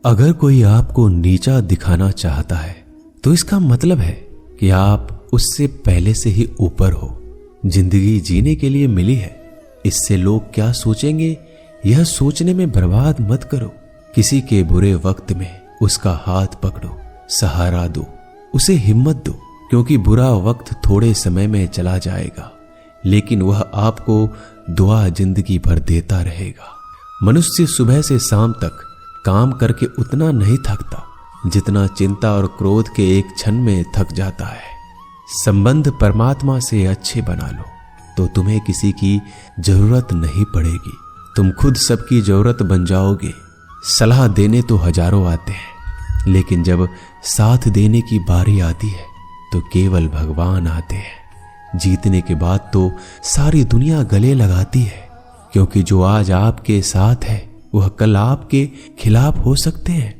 अगर कोई आपको नीचा दिखाना चाहता है तो इसका मतलब है कि आप उससे पहले से ही ऊपर हो। जिंदगी जीने के लिए मिली है, इससे लोग क्या सोचेंगे यह सोचने में बर्बाद मत करो। किसी के बुरे वक्त में उसका हाथ पकड़ो, सहारा दो, उसे हिम्मत दो, क्योंकि बुरा वक्त थोड़े समय में चला जाएगा लेकिन वह आपको दुआ जिंदगी भर देता रहेगा। मनुष्य सुबह से शाम तक काम करके उतना नहीं थकता जितना चिंता और क्रोध के एक क्षण में थक जाता है। संबंध परमात्मा से अच्छे बना लो तो तुम्हें किसी की जरूरत नहीं पड़ेगी, तुम खुद सबकी जरूरत बन जाओगे। सलाह देने तो हजारों आते हैं लेकिन जब साथ देने की बारी आती है तो केवल भगवान आते हैं। जीतने के बाद तो सारी दुनिया गले लगाती है, क्योंकि जो आज आपके साथ है वह कल आपके खिलाफ हो सकते हैं।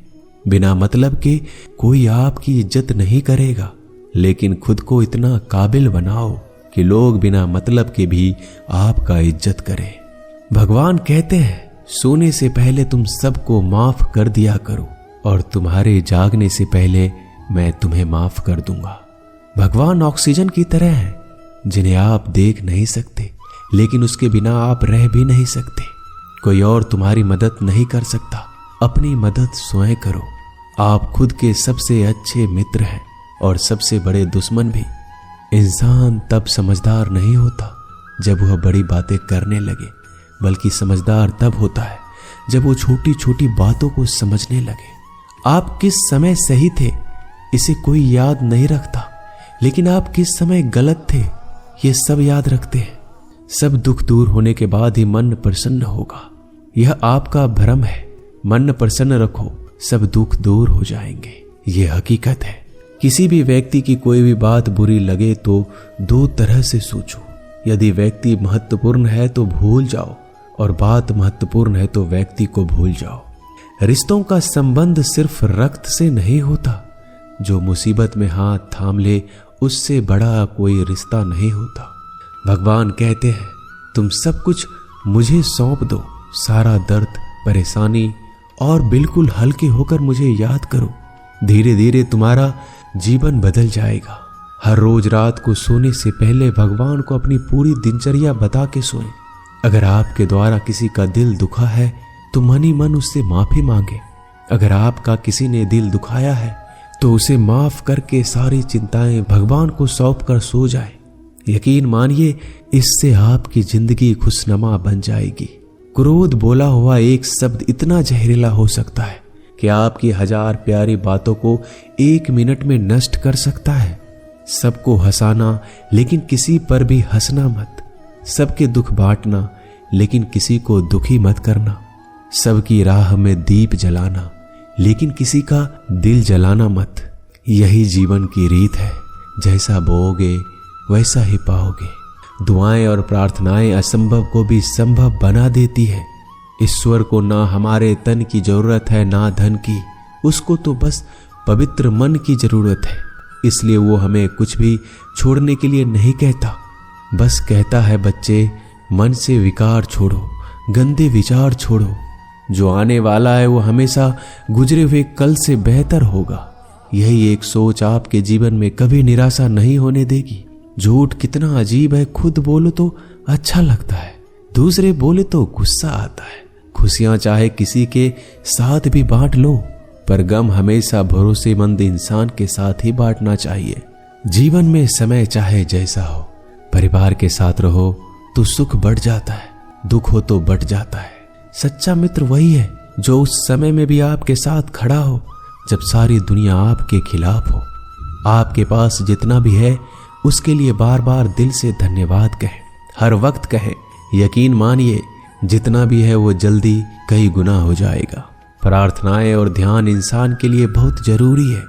बिना मतलब के कोई आपकी इज्जत नहीं करेगा, लेकिन खुद को इतना काबिल बनाओ कि लोग बिना मतलब के भी आपका इज्जत करें। भगवान कहते हैं सोने से पहले तुम सबको माफ कर दिया करो और तुम्हारे जागने से पहले मैं तुम्हें माफ कर दूंगा। भगवान ऑक्सीजन की तरह है जिन्हें आप देख नहीं सकते लेकिन उसके बिना आप रह भी नहीं सकते। कोई और तुम्हारी मदद नहीं कर सकता, अपनी मदद स्वयं करो। आप खुद के सबसे अच्छे मित्र हैं और सबसे बड़े दुश्मन भी। इंसान तब समझदार नहीं होता जब वह बड़ी बातें करने लगे, बल्कि समझदार तब होता है जब वो छोटी छोटी बातों को समझने लगे। आप किस समय सही थे इसे कोई याद नहीं रखता, लेकिन आप किस समय गलत थे ये सब याद रखते हैं। सब दुख दूर होने के बाद ही मन प्रसन्न होगा, यह आपका भ्रम है। मन प्रसन्न रखो, सब दुख दूर हो जाएंगे, यह हकीकत है। किसी भी व्यक्ति की कोई भी बात बुरी लगे तो दो तरह से सोचो। यदि व्यक्ति महत्वपूर्ण है तो भूल जाओ और बात महत्वपूर्ण है तो व्यक्ति को भूल जाओ। रिश्तों का संबंध सिर्फ रक्त से नहीं होता, जो मुसीबत में हाथ थाम ले उससे बड़ा कोई रिश्ता नहीं होता। भगवान कहते हैं तुम सब कुछ मुझे सौंप दो, सारा दर्द परेशानी, और बिल्कुल हल्के होकर मुझे याद करो। धीरे धीरे तुम्हारा जीवन बदल जाएगा। हर रोज रात को सोने से पहले भगवान को अपनी पूरी दिनचर्या बता के सोएं। अगर आपके द्वारा किसी का दिल दुखा है तो मन ही मन उससे माफी मांगे। अगर आपका किसी ने दिल दुखाया है तो उसे माफ करके सारी चिंताएं भगवान को सौंप कर सो जाए। यकीन मानिए इससे आपकी जिंदगी खुशनुमा बन जाएगी। क्रोध बोला हुआ एक शब्द इतना जहरीला हो सकता है कि आपकी 1000 प्यारी बातों को 1 मिनट में नष्ट कर सकता है। सबको हंसाना लेकिन किसी पर भी हंसना मत। सबके दुख बांटना लेकिन किसी को दुखी मत करना। सबकी राह में दीप जलाना लेकिन किसी का दिल जलाना मत। यही जीवन की रीत है, जैसा बोओगे वैसा ही पाओगे। दुआएं और प्रार्थनाएं असंभव को भी संभव बना देती है। ईश्वर को ना हमारे तन की जरूरत है ना धन की, उसको तो बस पवित्र मन की जरूरत है। इसलिए वो हमें कुछ भी छोड़ने के लिए नहीं कहता, बस कहता है बच्चे मन से विकार छोड़ो, गंदे विचार छोड़ो। जो आने वाला है वो हमेशा गुजरे हुए कल से बेहतर होगा। यही एक सोच आपके जीवन में कभी निराशा नहीं होने देगी। झूठ कितना अजीब है, खुद बोलो तो अच्छा लगता है, दूसरे बोले तो गुस्सा आता है। खुशियां चाहे किसी के साथ भी बांट लो, पर गम हमेशा भरोसेमंद इंसान के साथ ही बांटना चाहिए। जीवन में समय चाहे जैसा हो, परिवार के साथ रहो तो सुख बढ़ जाता है, दुख हो तो बढ़ जाता है। सच्चा मित्र वही है जो उस समय में भी आपके साथ खड़ा हो जब सारी दुनिया आपके खिलाफ हो। आपके पास जितना भी है उसके लिए बार बार दिल से धन्यवाद कहें, हर वक्त कहें। यकीन मानिए जितना भी है वो जल्दी कई गुना हो जाएगा। प्रार्थनाएं और ध्यान इंसान के लिए बहुत जरूरी है,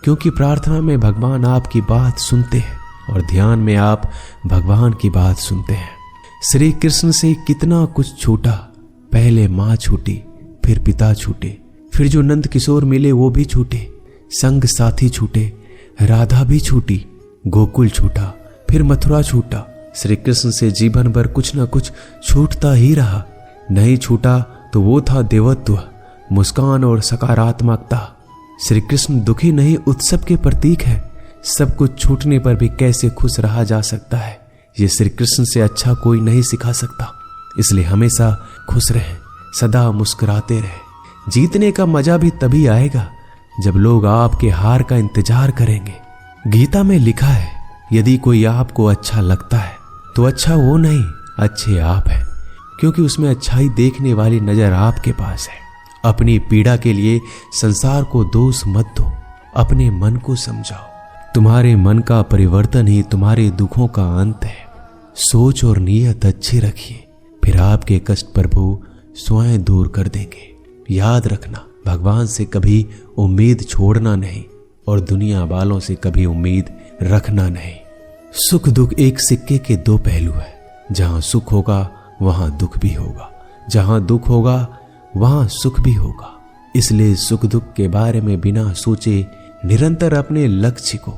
क्योंकि प्रार्थना में भगवान आपकी बात सुनते हैं और ध्यान में आप भगवान की बात सुनते हैं। श्री कृष्ण से कितना कुछ छूटा, पहले माँ छूटी, फिर पिता छूटे, फिर जो नंद किशोर मिले वो भी छूटे, संग साथी छूटे, राधा भी छूटी, गोकुल छूटा, फिर मथुरा छूटा। श्री कृष्ण से जीवन भर कुछ ना कुछ छूटता ही रहा। नहीं छूटा तो वो था देवत्व, मुस्कान और सकारात्मकता। श्री कृष्ण दुखी नहीं, उत्सव के प्रतीक है। सब कुछ छूटने पर भी कैसे खुश रहा जा सकता है, ये श्री कृष्ण से अच्छा कोई नहीं सिखा सकता। इसलिए हमेशा खुश रहें, सदा मुस्कुराते रहें। जीतने का मजा भी तभी आएगा जब लोग आपके हार का इंतजार करेंगे। गीता में लिखा है, यदि कोई आपको अच्छा लगता है तो अच्छा वो नहीं, अच्छे आप हैं, क्योंकि उसमें अच्छाई देखने वाली नजर आपके पास है। अपनी पीड़ा के लिए संसार को दोष मत दो, अपने मन को समझाओ। तुम्हारे मन का परिवर्तन ही तुम्हारे दुखों का अंत है। सोच और नीयत अच्छी रखिए, फिर आपके कष्ट प्रभु स्वयं दूर कर देंगे। याद रखना, भगवान से कभी उम्मीद छोड़ना नहीं और दुनिया वालों से कभी उम्मीद रखना नहीं। सुख दुख एक सिक्के के दो पहलू है। जहां सुख होगा वहां दुख भी होगा, जहां दुख होगा वहां सुख भी होगा। इसलिए सुख दुख के बारे में बिना सोचे निरंतर अपने लक्ष्य को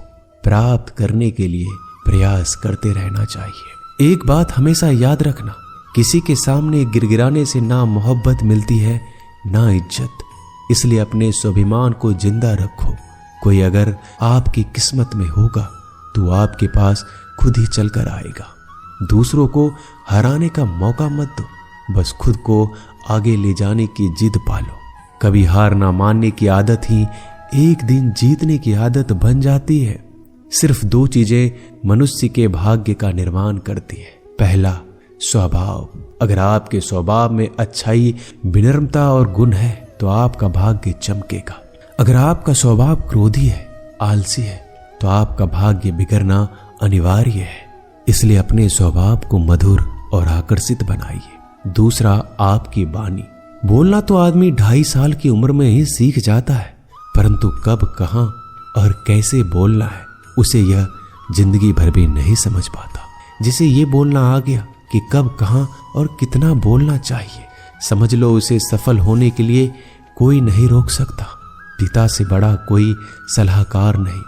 प्राप्त करने के लिए प्रयास करते रहना चाहिए। एक बात हमेशा याद रखना, किसी के सामने गिड़गिड़ाने से ना मोहब्बत मिलती है ना इज्जत। इसलिए अपने स्वाभिमान को जिंदा रखो। कोई अगर आपकी किस्मत में होगा तो आपके पास खुद ही चलकर आएगा। दूसरों को हराने का मौका मत दो, बस खुद को आगे ले जाने की जिद पालो। कभी हार ना मानने की आदत ही एक दिन जीतने की आदत बन जाती है। सिर्फ दो चीजें मनुष्य के भाग्य का निर्माण करती है। पहला, स्वभाव। अगर आपके स्वभाव में अच्छाई, विनम्रता और गुण है तो आपका भाग्य चमकेगा। अगर आपका स्वभाव क्रोधी है, आलसी है, तो आपका भाग्य बिगड़ना अनिवार्य है। इसलिए अपने स्वभाव को मधुर और आकर्षित बनाइए। दूसरा, आपकी वाणी। बोलना तो आदमी 2.5 साल की उम्र में ही सीख जाता है, परंतु कब, कहां और कैसे बोलना है उसे यह जिंदगी भर भी नहीं समझ पाता। जिसे ये बोलना आ गया कि कब, कहां और कितना बोलना चाहिए, समझ लो उसे सफल होने के लिए कोई नहीं रोक सकता। पिता से बड़ा कोई सलाहकार नहीं,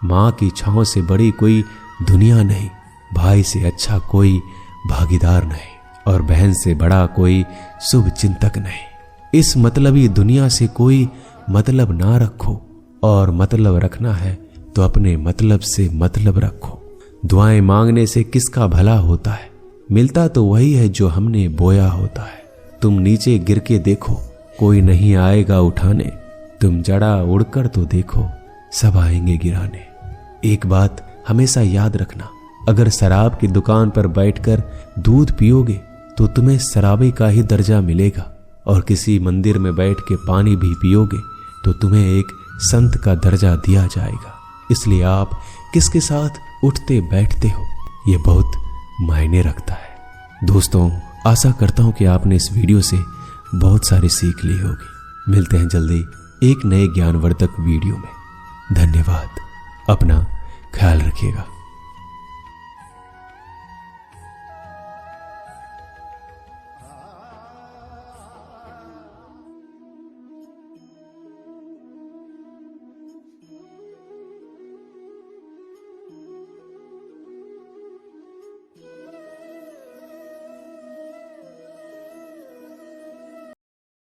माँ की छांव से बड़ी कोई दुनिया नहीं, भाई से अच्छा कोई भागीदार नहीं और बहन से बड़ा कोई शुभ चिंतक नहीं। इस मतलबी दुनिया से कोई मतलब ना रखो, और मतलब रखना है तो अपने मतलब से मतलब रखो। दुआएं मांगने से किसका भला होता है? मिलता तो वही है जो हमने बोया होता है। तुम नीचे गिर के देखो, कोई नहीं आएगा उठाने। तुम जड़ा उड़कर तो देखो, सब आएंगे गिराने। एक बात हमेशा याद रखना, अगर शराब की दुकान पर बैठकर दूध पियोगे तो तुम्हें शराबी का ही दर्जा मिलेगा, और किसी मंदिर में बैठ के पानी भी पियोगे तो तुम्हें एक संत का दर्जा दिया जाएगा। इसलिए आप किसके साथ उठते बैठते हो ये बहुत मायने रखता है। दोस्तों, आशा करता हूं कि आपने इस वीडियो से बहुत सारी सीख ली होगी। मिलते हैं जल्दी एक नए ज्ञानवर्धक वीडियो में। धन्यवाद। अपना ख्याल रखिएगा।